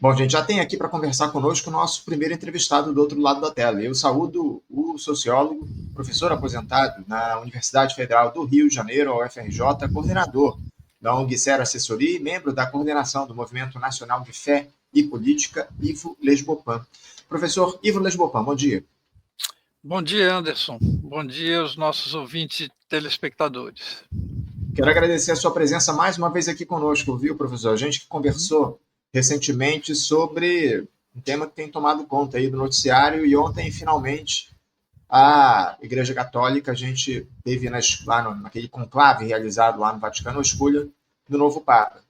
Bom, gente, já tem aqui para conversar conosco o nosso primeiro entrevistado do outro lado da tela. Eu saúdo o sociólogo, professor aposentado na Universidade Federal do Rio de Janeiro, a UFRJ, coordenador da ONG Ser Assessoria e membro da coordenação do Movimento Nacional de Fé e Política, Ivo Lesbopan. Professor Ivo Lesbopan, bom dia. Bom dia, Anderson. Bom dia aos nossos ouvintes e telespectadores. Quero agradecer a sua presença mais uma vez aqui conosco, viu, professor? A gente conversou recentemente sobre um tema que tem tomado conta aí do noticiário e ontem, finalmente, a Igreja Católica, a gente teve naquele conclave realizado lá no Vaticano, a escolha do novo Papa.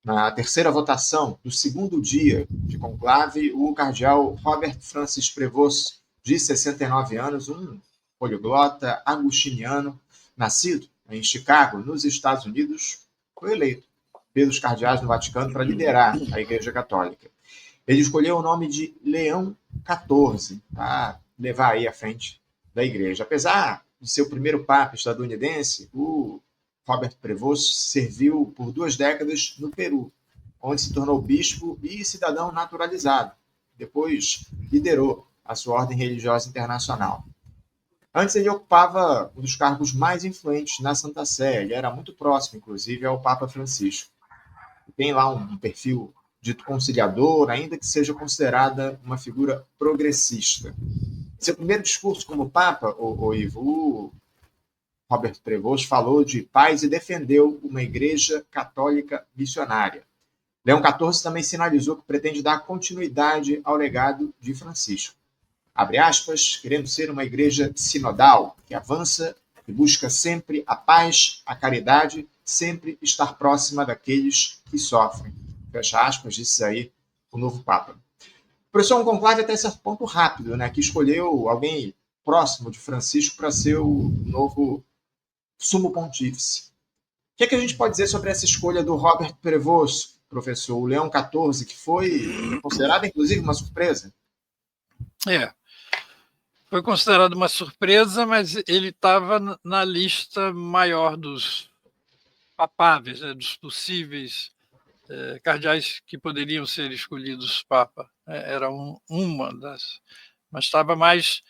Na terceira votação do segundo dia de conclave, o cardeal Robert Francis Prevost, de 69 anos, um poliglota agustiniano, nascido em Chicago, nos Estados Unidos, foi eleito pelos cardeais no Vaticano para liderar a Igreja Católica. Ele escolheu o nome de Leão XIV para levar aí à frente da Igreja. Apesar de ser o primeiro Papa estadunidense, o Robert Prevost serviu por 2 décadas no Peru, onde se tornou bispo e cidadão naturalizado. Depois liderou a sua ordem religiosa internacional. Antes ele ocupava um dos cargos mais influentes na Santa Sé, ele era muito próximo, inclusive, ao Papa Francisco. Tem lá um perfil dito conciliador, ainda que seja considerada uma figura progressista. Seu primeiro discurso como Papa, o Ivo, o Robert Prevost falou de paz e defendeu uma igreja católica missionária. Leão XIV também sinalizou que pretende dar continuidade ao legado de Francisco. Abre aspas, querendo ser uma igreja sinodal, que avança e busca sempre a paz, a caridade, sempre estar próxima daqueles que sofrem. Fecha aspas, disse aí o novo Papa. Professor, um conclave até certo ponto rápido, né, que escolheu alguém próximo de Francisco para ser o novo sumo pontífice. O que a gente pode dizer sobre essa escolha do Robert Prevost, professor, o Leão XIV, que foi considerada, inclusive, uma surpresa? Foi considerado uma surpresa, mas ele estava na lista maior dos papáveis, né, dos possíveis cardeais que poderiam ser escolhidos Papa. Era uma das, mas estava mais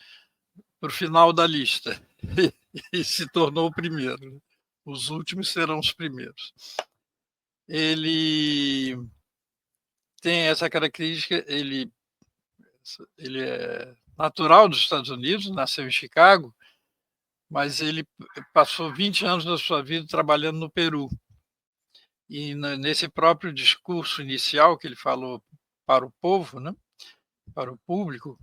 para o final da lista e se tornou o primeiro. Os últimos serão os primeiros. Ele tem essa característica, ele é natural dos Estados Unidos, nasceu em Chicago, mas ele passou 20 anos da sua vida trabalhando no Peru. E nesse próprio discurso inicial que ele falou para o povo, né, para o público,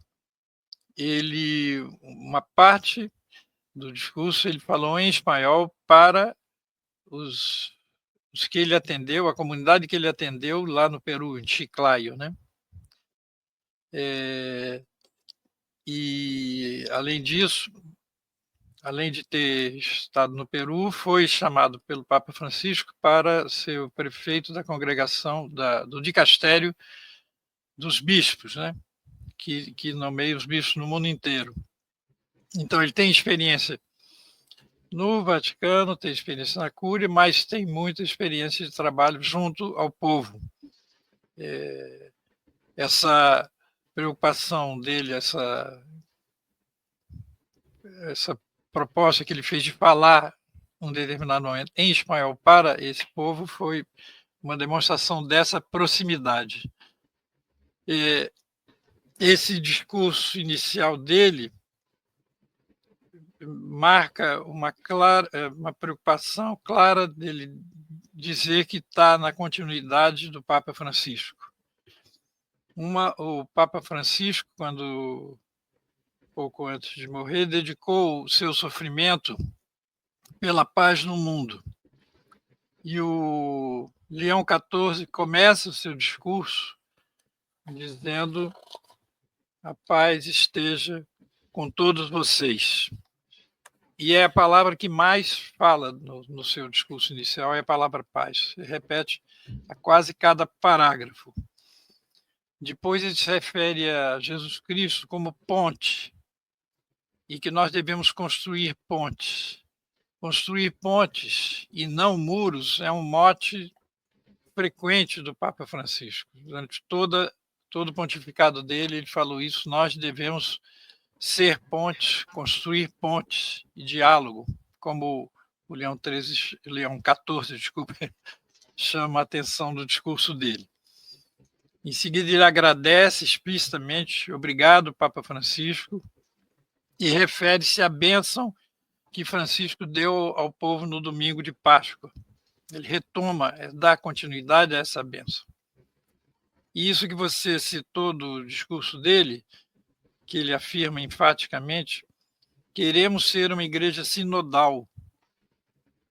uma parte do discurso ele falou em espanhol para os que ele atendeu, a comunidade que ele atendeu lá no Peru, em Chiclayo, né? E, além disso, além de ter estado no Peru, foi chamado pelo Papa Francisco para ser o prefeito da congregação, do dicastério dos bispos, né? que nomeia os bispos no mundo inteiro. Então, ele tem experiência no Vaticano, tem experiência na Cúria, mas tem muita experiência de trabalho junto ao povo. Essa preocupação dele, essa proposta que ele fez de falar um determinado momento em espanhol para esse povo foi uma demonstração dessa proximidade. Esse discurso inicial dele marca uma preocupação clara dele dizer que está na continuidade do Papa Francisco. O Papa Francisco, pouco antes de morrer, dedicou o seu sofrimento pela paz no mundo. E o Leão XIV começa o seu discurso dizendo: a paz esteja com todos vocês. E é a palavra que mais fala no seu discurso inicial, é a palavra paz. Ele repete a quase cada parágrafo. Depois ele se refere a Jesus Cristo como ponte, e que nós devemos construir pontes. Construir pontes e não muros é um mote frequente do Papa Francisco. Durante toda todo o pontificado dele, ele falou isso, nós devemos ser pontes, construir pontes e diálogo, como o Leão XIV, desculpe, chama a atenção do discurso dele. Em seguida, ele agradece explicitamente, obrigado, Papa Francisco, e refere-se à bênção que Francisco deu ao povo no domingo de Páscoa. Ele retoma, dá continuidade a essa bênção. E isso que você citou do discurso dele, que ele afirma enfaticamente, queremos ser uma igreja sinodal,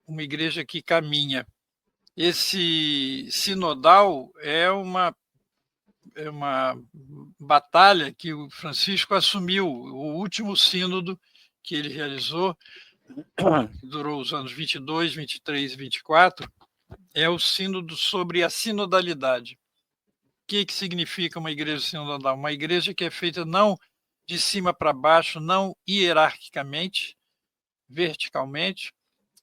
uma igreja que caminha. Esse sinodal é uma batalha que o Francisco assumiu, o último sínodo que ele realizou, que durou os anos 22, 23 e 24, é o sínodo sobre a sinodalidade. O que significa uma igreja sinodal? Uma igreja que é feita não de cima para baixo, não hierarquicamente, verticalmente,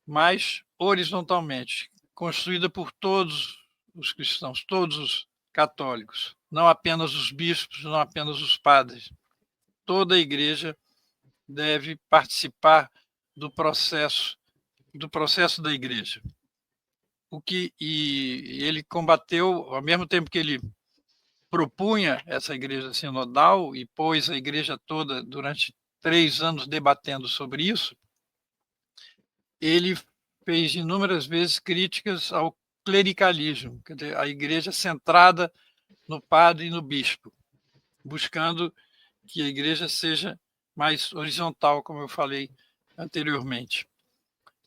mas horizontalmente, construída por todos os cristãos, todos os católicos, não apenas os bispos, não apenas os padres. Toda a igreja deve participar do processo da igreja. E ele combateu, ao mesmo tempo que ele propunha essa igreja sinodal e pôs a igreja toda durante 3 anos debatendo sobre isso, ele fez inúmeras vezes críticas ao clericalismo, quer dizer, a igreja centrada no padre e no bispo, buscando que a igreja seja mais horizontal, como eu falei anteriormente.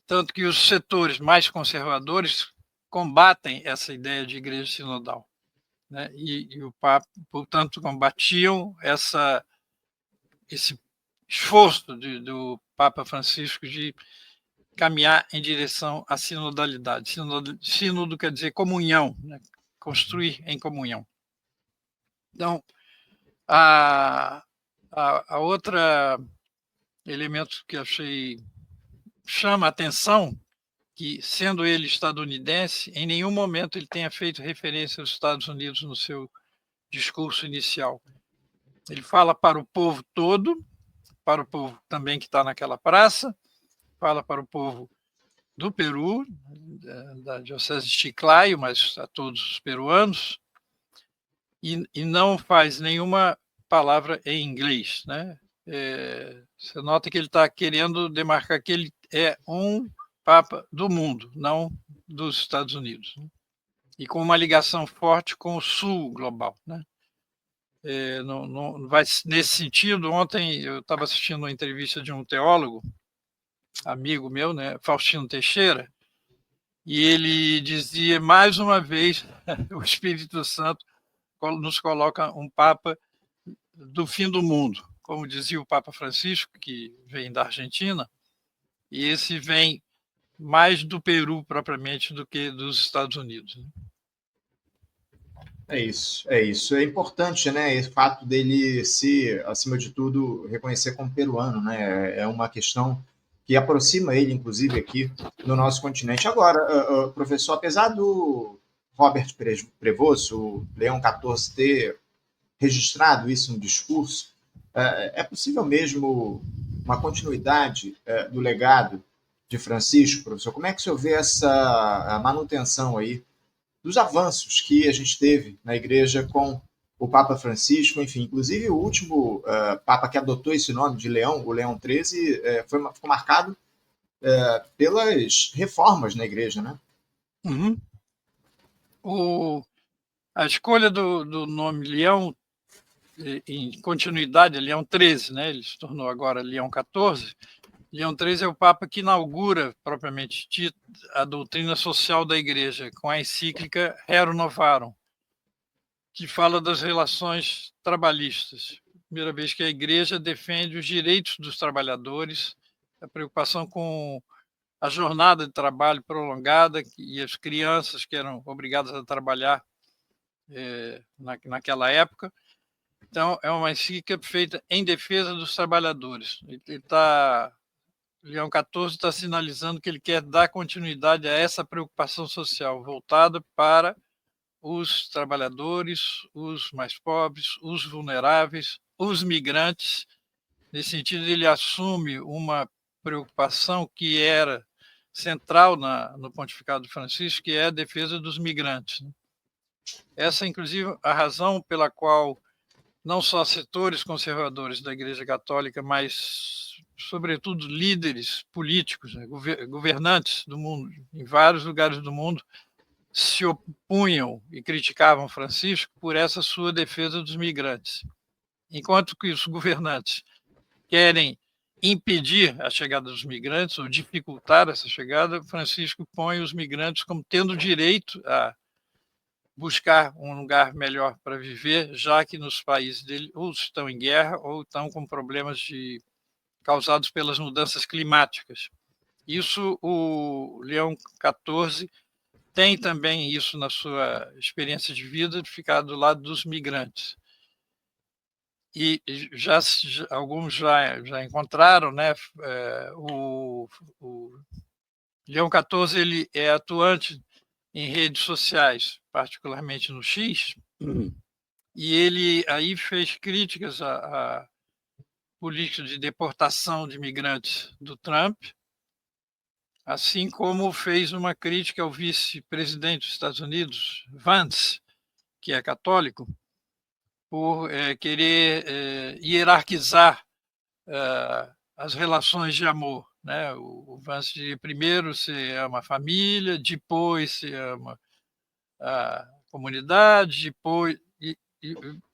Tanto que os setores mais conservadores combatem essa ideia de igreja sinodal, né? E o Papa, portanto, combatiam esse esforço do Papa Francisco de caminhar em direção à sinodalidade. Sínodo quer dizer comunhão, né? Construir em comunhão. Então, a outra elemento que achei chama a atenção, que, sendo ele estadunidense, em nenhum momento ele tenha feito referência aos Estados Unidos no seu discurso inicial. Ele fala para o povo todo, para o povo também que está naquela praça, fala para o povo do Peru, da Diocese de Chiclayo, mas a todos os peruanos, e não faz nenhuma palavra em inglês, né? Você nota que ele está querendo demarcar que ele é um Papa do mundo, não dos Estados Unidos, né? E com uma ligação forte com o Sul global, né? Não vai nesse sentido. Ontem eu estava assistindo uma entrevista de um teólogo, amigo meu, né, Faustino Teixeira, e ele dizia mais uma vez o Espírito Santo nos coloca um Papa do fim do mundo, como dizia o Papa Francisco, que vem da Argentina, e esse vem mais do Peru propriamente do que dos Estados Unidos. É isso, é isso. É importante, né, esse fato dele se, acima de tudo, reconhecer como peruano, né? É uma questão que aproxima ele, inclusive, aqui no nosso continente. Agora, professor, apesar do Robert Prevost, o Leão XIV, ter registrado isso no discurso, é possível mesmo uma continuidade do legado de Francisco, professor? Como é que o senhor vê essa manutenção aí dos avanços que a gente teve na igreja com o Papa Francisco, enfim, inclusive o último Papa que adotou esse nome de Leão, o Leão XIII, ficou marcado pelas reformas na igreja, né? Uhum. A escolha do nome Leão, em continuidade, Leão XIII, né? Ele se tornou agora Leão XIV. Leão XIII é o Papa que inaugura, propriamente dito, a doutrina social da Igreja, com a encíclica Rerum Novarum, que fala das relações trabalhistas. Primeira vez que a Igreja defende os direitos dos trabalhadores, a preocupação com a jornada de trabalho prolongada e as crianças que eram obrigadas a trabalhar naquela época. Então, é uma encíclica feita em defesa dos trabalhadores. Leão XIV está sinalizando que ele quer dar continuidade a essa preocupação social, voltada para os trabalhadores, os mais pobres, os vulneráveis, os migrantes. Nesse sentido, ele assume uma preocupação que era central no pontificado de Francisco, que é a defesa dos migrantes. Essa, inclusive, a razão pela qual não só setores conservadores da Igreja Católica, mas, sobretudo, líderes políticos, né, governantes do mundo, em vários lugares do mundo, se opunham e criticavam Francisco por essa sua defesa dos migrantes. Enquanto que os governantes querem impedir a chegada dos migrantes ou dificultar essa chegada, Francisco põe os migrantes como tendo direito a buscar um lugar melhor para viver, já que nos países dele ou estão em guerra ou estão com problemas causados pelas mudanças climáticas. Isso o Leão XIV tem também isso na sua experiência de vida, de ficar do lado dos migrantes. E alguns já encontraram, né? O Leão XIV ele é atuante em redes sociais, particularmente no X, e ele aí fez críticas à política de deportação de imigrantes do Trump, assim como fez uma crítica ao vice-presidente dos Estados Unidos, Vance, que é católico, por querer hierarquizar as relações de amor. Né? O Vance diria, primeiro se ama a família, depois se ama a comunidade, depois... E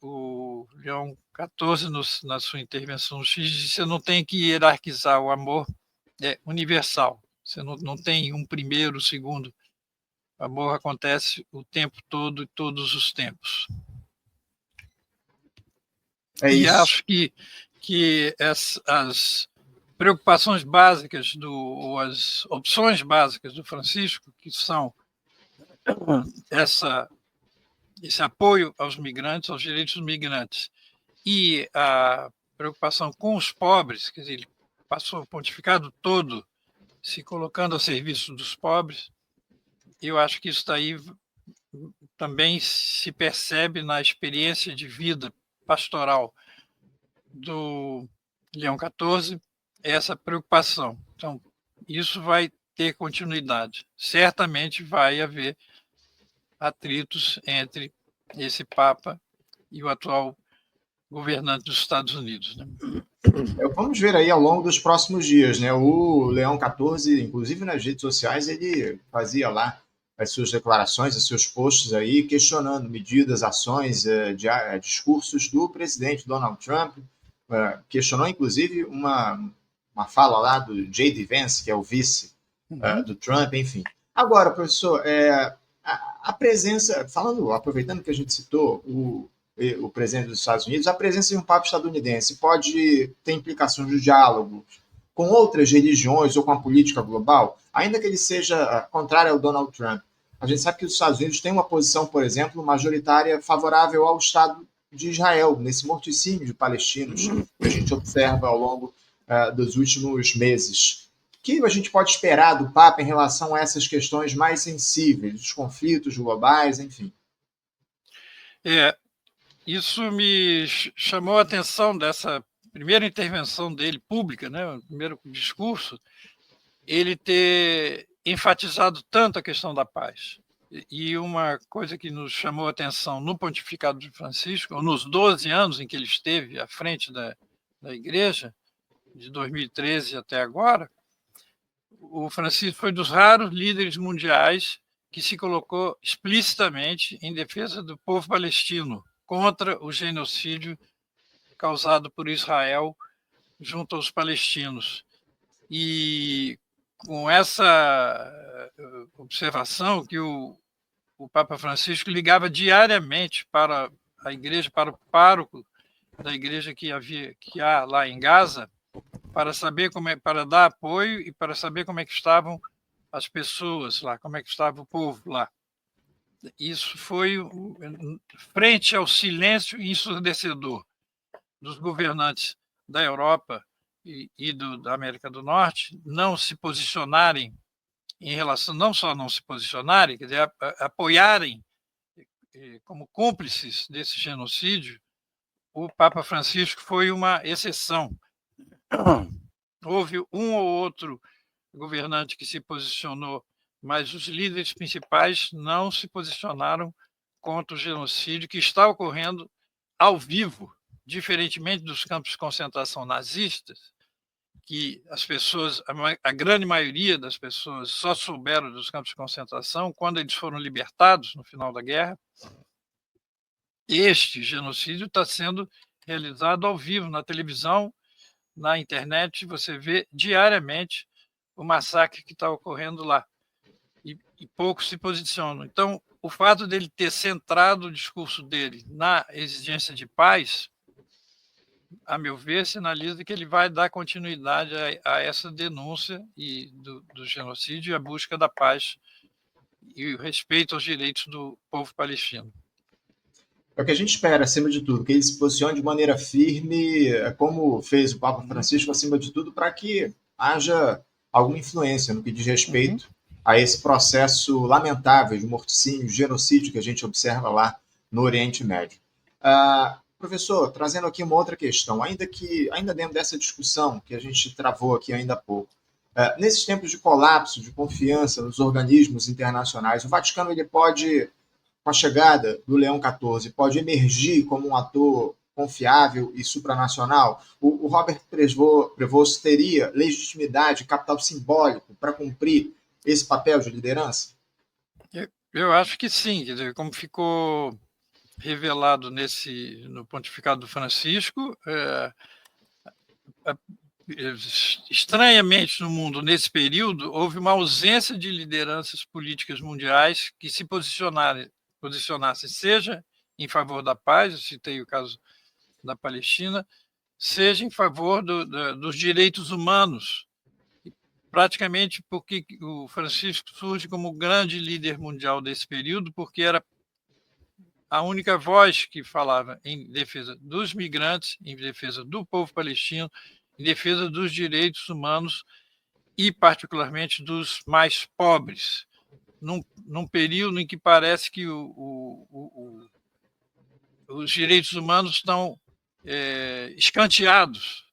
o Leão XIV, na sua intervenção no X, disse que você não tem que hierarquizar o amor, é universal. Você não tem um primeiro, segundo. O amor acontece o tempo todo e todos os tempos. E acho que as preocupações básicas, ou as opções básicas do Francisco, que são esse apoio aos migrantes, aos direitos dos migrantes, e a preocupação com os pobres, quer dizer, ele passou o pontificado todo se colocando a serviço dos pobres. Eu acho que isso daí também se percebe na experiência de vida pastoral do Leão XIV, essa preocupação. Então, isso vai ter continuidade. Certamente vai haver atritos entre esse Papa e o atual governante dos Estados Unidos. Né? Vamos ver aí ao longo dos próximos dias, né? O Leão XIV, inclusive nas redes sociais, ele fazia lá as suas declarações, os seus posts aí, questionando medidas, ações, discursos do presidente Donald Trump. Questionou, inclusive, uma fala lá do J.D. Vance, que é o vice do Trump, enfim. Agora, professor, a presença, aproveitando que a gente citou o presidente dos Estados Unidos, a presença de um Papa estadunidense pode ter implicações no diálogo com outras religiões ou com a política global, ainda que ele seja contrário ao Donald Trump. A gente sabe que os Estados Unidos têm uma posição, por exemplo, majoritária favorável ao Estado de Israel, nesse morticínio de palestinos que a gente observa ao longo dos últimos meses. O que a gente pode esperar do Papa em relação a essas questões mais sensíveis, os conflitos globais, enfim? Isso me chamou a atenção dessa primeira intervenção dele, pública, né, o primeiro discurso, ele ter enfatizado tanto a questão da paz. E uma coisa que nos chamou a atenção no pontificado de Francisco, ou nos 12 anos em que ele esteve à frente da igreja, de 2013 até agora, o Francisco foi dos raros líderes mundiais que se colocou explicitamente em defesa do povo palestino, contra o genocídio causado por Israel junto aos palestinos. E com essa observação que o Papa Francisco ligava diariamente para a igreja, para o pároco da igreja que há lá em Gaza, para saber para dar apoio e para saber como é que estavam as pessoas lá, como é que estava o povo lá. Isso foi frente ao silêncio ensurdecedor dos governantes da Europa e da América do Norte não se posicionarem em relação, não só não se posicionarem, quer dizer, apoiarem como cúmplices desse genocídio, o Papa Francisco foi uma exceção. Houve um ou outro governante que se posicionou, mas os líderes principais não se posicionaram contra o genocídio que está ocorrendo ao vivo, diferentemente dos campos de concentração nazistas, que as pessoas, a grande maioria das pessoas só souberam dos campos de concentração quando eles foram libertados no final da guerra. Este genocídio está sendo realizado ao vivo na televisão, na internet, você vê diariamente o massacre que está ocorrendo lá. E poucos se posicionam. Então, o fato dele ter centrado o discurso dele na exigência de paz, a meu ver, sinaliza que ele vai dar continuidade a essa denúncia do genocídio e a busca da paz e o respeito aos direitos do povo palestino. É o que a gente espera, acima de tudo, que ele se posicione de maneira firme, como fez o Papa Francisco, acima de tudo, para que haja alguma influência no que diz respeito a esse processo lamentável de morticínio, genocídio que a gente observa lá no Oriente Médio. Professor, trazendo aqui uma outra questão, ainda dentro dessa discussão que a gente travou aqui ainda há pouco, nesses tempos de colapso, de confiança nos organismos internacionais, o Vaticano ele pode, com a chegada do Leão XIV, pode emergir como um ator confiável e supranacional? O Robert Prevost teria legitimidade, capital simbólico para cumprir esse papel de liderança? Eu acho que sim, quer dizer, como ficou revelado no pontificado do Francisco, estranhamente no mundo, nesse período, houve uma ausência de lideranças políticas mundiais que se posicionassem, seja em favor da paz, eu citei o caso da Palestina, seja em favor dos direitos humanos. Praticamente porque o Francisco surge como grande líder mundial desse período, porque era a única voz que falava em defesa dos migrantes, em defesa do povo palestino, em defesa dos direitos humanos e, particularmente, dos mais pobres, num período em que parece que os direitos humanos estão escanteados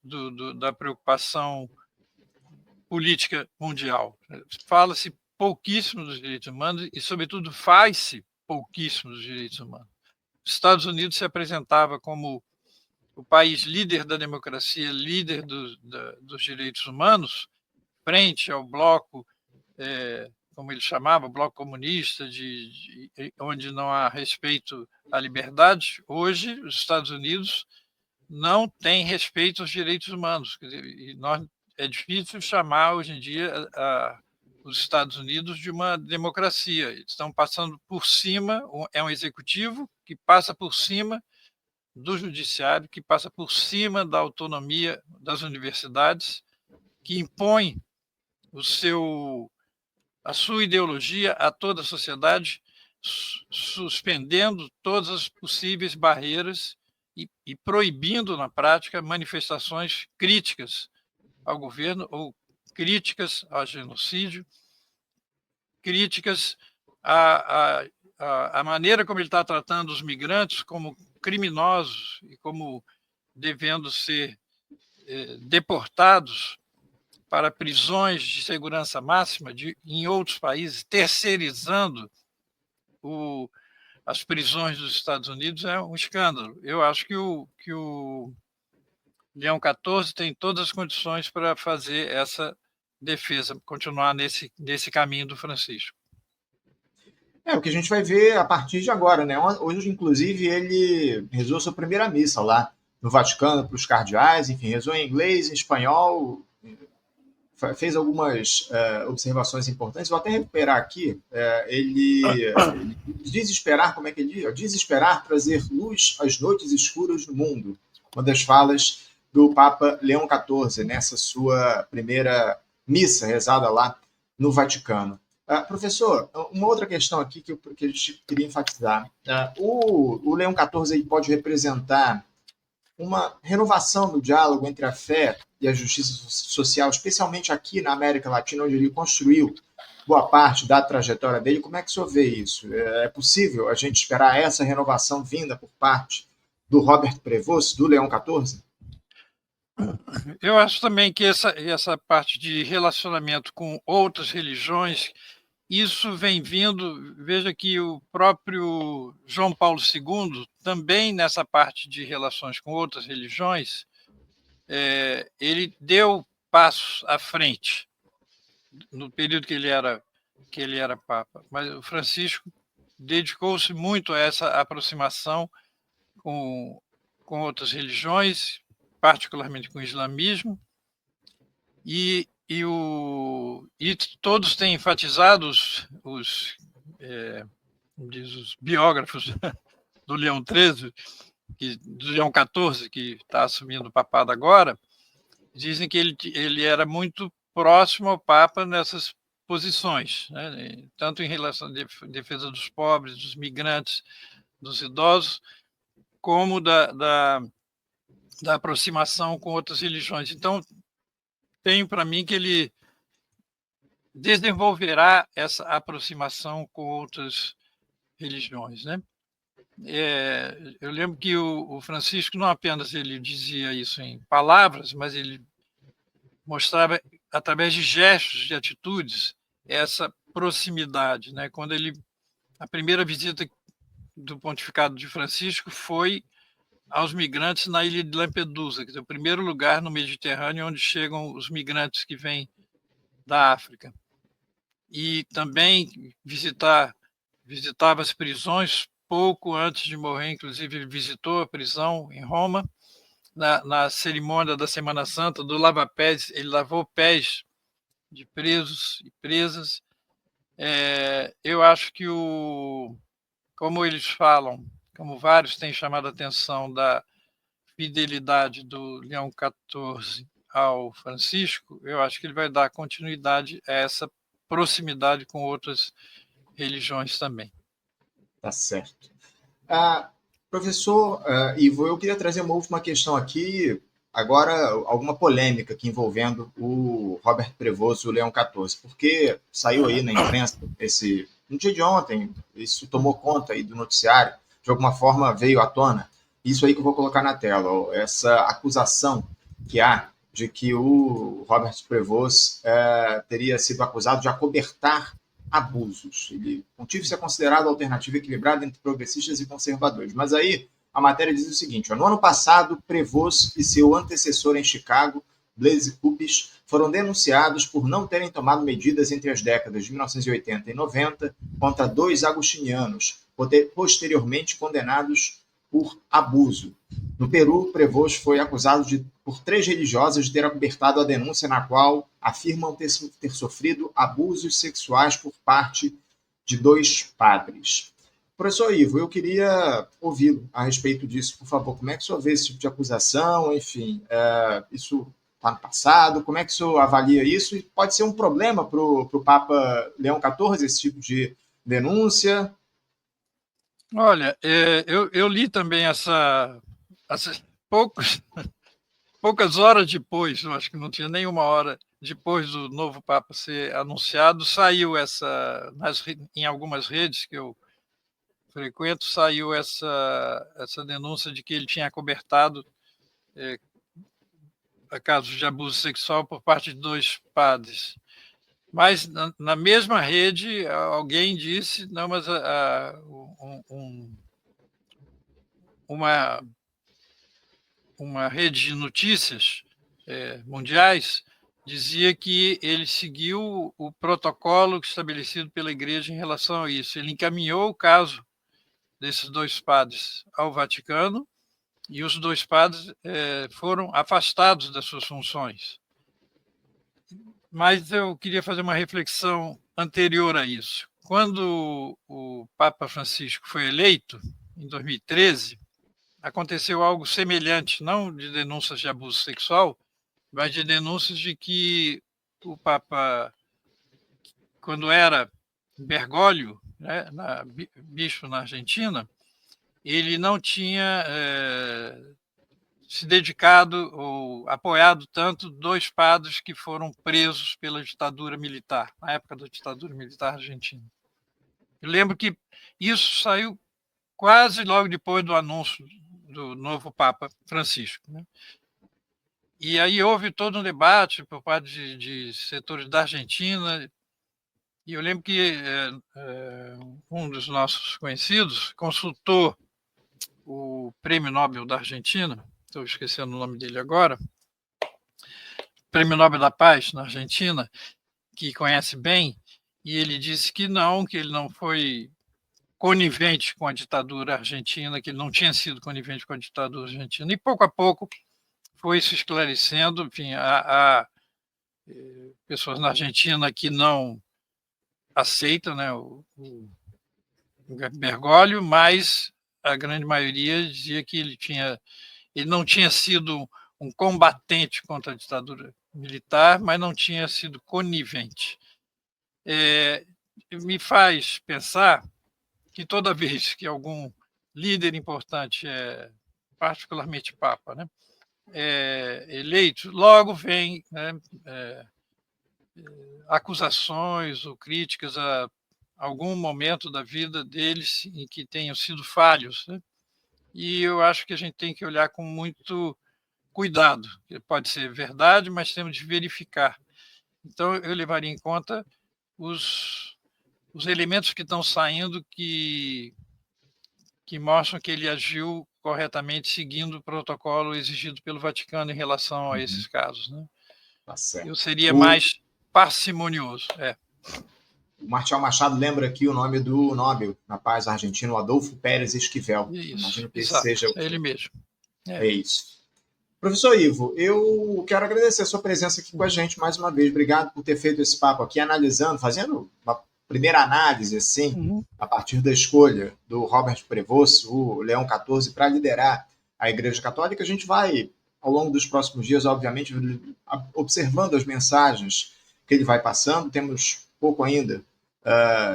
da preocupação política mundial. Fala-se pouquíssimo dos direitos humanos e, sobretudo, faz-se pouquíssimo dos direitos humanos. Os Estados Unidos se apresentava como o país líder da democracia, líder dos direitos humanos, frente ao bloco, como ele chamava, o bloco comunista, onde não há respeito à liberdade. Hoje, os Estados Unidos não têm respeito aos direitos humanos. Quer dizer, é difícil chamar, hoje em dia, os Estados Unidos de uma democracia. Eles estão passando por cima, é um executivo que passa por cima do judiciário, que passa por cima da autonomia das universidades, que impõe a sua ideologia a toda a sociedade, suspendendo todas as possíveis barreiras e proibindo, na prática, manifestações críticas ao governo ou críticas ao genocídio, críticas à maneira como ele está tratando os migrantes como criminosos e como devendo ser deportados para prisões de segurança máxima em outros países, terceirizando as prisões dos Estados Unidos, é um escândalo. Eu acho que o Leão XIV tem todas as condições para fazer essa defesa, continuar nesse caminho do Francisco. O que a gente vai ver a partir de agora, né? Hoje, inclusive, ele rezou sua primeira missa lá no Vaticano para os cardeais, enfim, rezou em inglês, em espanhol, fez algumas observações importantes. Vou até recuperar aqui. Ele desesperar, como é que ele diz? Desesperar, trazer luz às noites escuras do mundo. Uma das falas do Papa Leão XIV, nessa sua primeira missa rezada lá no Vaticano. Professor, uma outra questão aqui que a gente queria enfatizar. O Leão XIV pode representar uma renovação do diálogo entre a fé e a justiça social, especialmente aqui na América Latina, onde ele construiu boa parte da trajetória dele. Como é que o senhor vê isso? É possível a gente esperar essa renovação vinda por parte do Robert Prevost, do Leão XIV? Eu acho também que essa parte de relacionamento com outras religiões, isso vem vindo. Veja que o próprio João Paulo II, também nessa parte de relações com outras religiões, ele deu passos à frente no período que ele era Papa. Mas o Francisco dedicou-se muito a essa aproximação com, com outras religiões, particularmente com o islamismo, e todos têm enfatizado os biógrafos do Leão XIII, do Leão XIV, que está assumindo o papado agora, dizem que ele era muito próximo ao Papa nessas posições, né? Tanto em relação à defesa dos pobres, dos migrantes, dos idosos, como da aproximação com outras religiões. Então, tenho para mim que ele desenvolverá essa aproximação com outras religiões, né? Eu lembro que o Francisco não apenas ele dizia isso em palavras, mas ele mostrava através de gestos, de atitudes, essa proximidade, né? Quando a primeira visita do pontificado de Francisco foi aos migrantes na ilha de Lampedusa, que é o primeiro lugar no Mediterrâneo onde chegam os migrantes que vêm da África. E também visitava as prisões pouco antes de morrer, inclusive ele visitou a prisão em Roma, na cerimônia da Semana Santa, do lava-pés, ele lavou pés de presos e presas. Eu acho que, como eles falam, como vários têm chamado a atenção da fidelidade do Leão XIV ao Francisco, eu acho que ele vai dar continuidade a essa proximidade com outras religiões também. Tá certo. Professor Ivo, eu queria trazer uma última questão aqui, agora alguma polêmica aqui envolvendo o Robert Prevost e o Leão XIV, porque saiu aí na imprensa no dia de ontem, isso tomou conta aí do noticiário, de alguma forma veio à tona, isso aí que eu vou colocar na tela, essa acusação que há de que o Robert Prevost teria sido acusado de acobertar abusos. O pontífice é considerado a alternativa equilibrada entre progressistas e conservadores. Mas aí a matéria diz o seguinte: no ano passado, Prevost e seu antecessor em Chicago, Blaise Pupish, foram denunciados por não terem tomado medidas entre as décadas de 1980 e 90 contra 2 agostinianos, posteriormente condenados por abuso. No Peru, Prevost foi acusado por 3 religiosas de ter acobertado a denúncia na qual afirmam ter sofrido abusos sexuais por parte de 2 padres. Professor Ivo, eu queria ouvi-lo a respeito disso, por favor. Como é que o senhor vê esse tipo de acusação? Enfim, isso está no passado? Como é que o senhor avalia isso? E pode ser um problema para o Papa Leão XIV, esse tipo de denúncia? Olha, eu li também poucas horas depois, eu acho que não tinha nem uma hora depois do novo Papa ser anunciado, saiu em algumas redes que eu frequento, saiu essa denúncia de que ele tinha acobertado casos de abuso sexual por parte de 2 padres. Mas na mesma rede alguém disse, não, mas uma rede de notícias mundiais dizia que ele seguiu o protocolo estabelecido pela igreja em relação a isso. Ele encaminhou o caso desses 2 padres ao Vaticano e os 2 padres foram afastados das suas funções. Mas eu queria fazer uma reflexão anterior a isso. Quando o Papa Francisco foi eleito, em 2013, aconteceu algo semelhante, não de denúncias de abuso sexual, mas de denúncias de que o Papa, quando era Bergoglio, né, bispo na Argentina, ele não tinha se dedicado ou apoiado tanto dois padres que foram presos pela ditadura militar, na época da ditadura militar argentina. Eu lembro que isso saiu quase logo depois do anúncio do novo Papa Francisco, né? E aí houve todo um debate por parte de setores da Argentina, e eu lembro que um dos nossos conhecidos consultou o Prêmio Nobel da Argentina, estou esquecendo o nome dele agora, Prêmio Nobel da Paz na Argentina, que conhece bem, e ele disse que ele não foi conivente com a ditadura argentina, que ele não tinha sido conivente com a ditadura argentina. E pouco a pouco foi se esclarecendo, enfim, há pessoas na Argentina que não aceitam, né, o Bergoglio, mas a grande maioria dizia que ele não tinha sido um combatente contra a ditadura militar, mas não tinha sido conivente. Me faz pensar que toda vez que algum líder importante, particularmente Papa, né, é eleito, logo vem, né, acusações ou críticas a algum momento da vida deles em que tenham sido falhos, né? E eu acho que a gente tem que olhar com muito cuidado. Pode ser verdade, mas temos de verificar. Então, eu levaria em conta os elementos que estão saindo que mostram que ele agiu corretamente, seguindo o protocolo exigido pelo Vaticano em relação a esses casos, né? Tá certo. Eu seria mais parcimonioso. O Martial Machado lembra aqui o nome do Nobel na paz argentino, Adolfo Pérez Esquivel. Isso, imagino que esse exato, seja ele mesmo. É isso. Professor Ivo, eu quero agradecer a sua presença aqui com a gente mais uma vez. Obrigado por ter feito esse papo aqui, analisando, fazendo uma primeira análise, assim, a partir da escolha do Robert Prevost, o Leão XIV, para liderar a Igreja Católica. A gente vai, ao longo dos próximos dias, obviamente, observando as mensagens que ele vai passando. Temos pouco ainda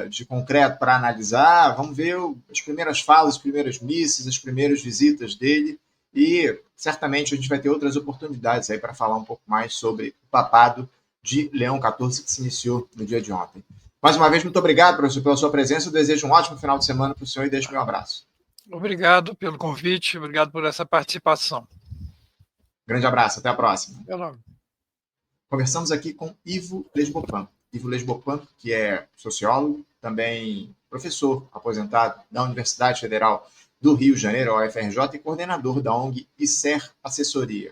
de concreto para analisar. Vamos ver as primeiras falas, as primeiras missas, as primeiras visitas dele. E certamente a gente vai ter outras oportunidades aí para falar um pouco mais sobre o papado de Leão XIV que se iniciou no dia de ontem. Mais uma vez, muito obrigado, professor, pela sua presença. Eu desejo um ótimo final de semana para o senhor e deixo meu abraço. Obrigado pelo convite, obrigado por essa participação. Grande abraço, até a próxima. Até logo. Conversamos aqui com Ivo Lesbopan. Ivo Lesbopan, que é sociólogo, também professor aposentado da Universidade Federal do Rio de Janeiro, a UFRJ, e coordenador da ONG ICER Assessoria.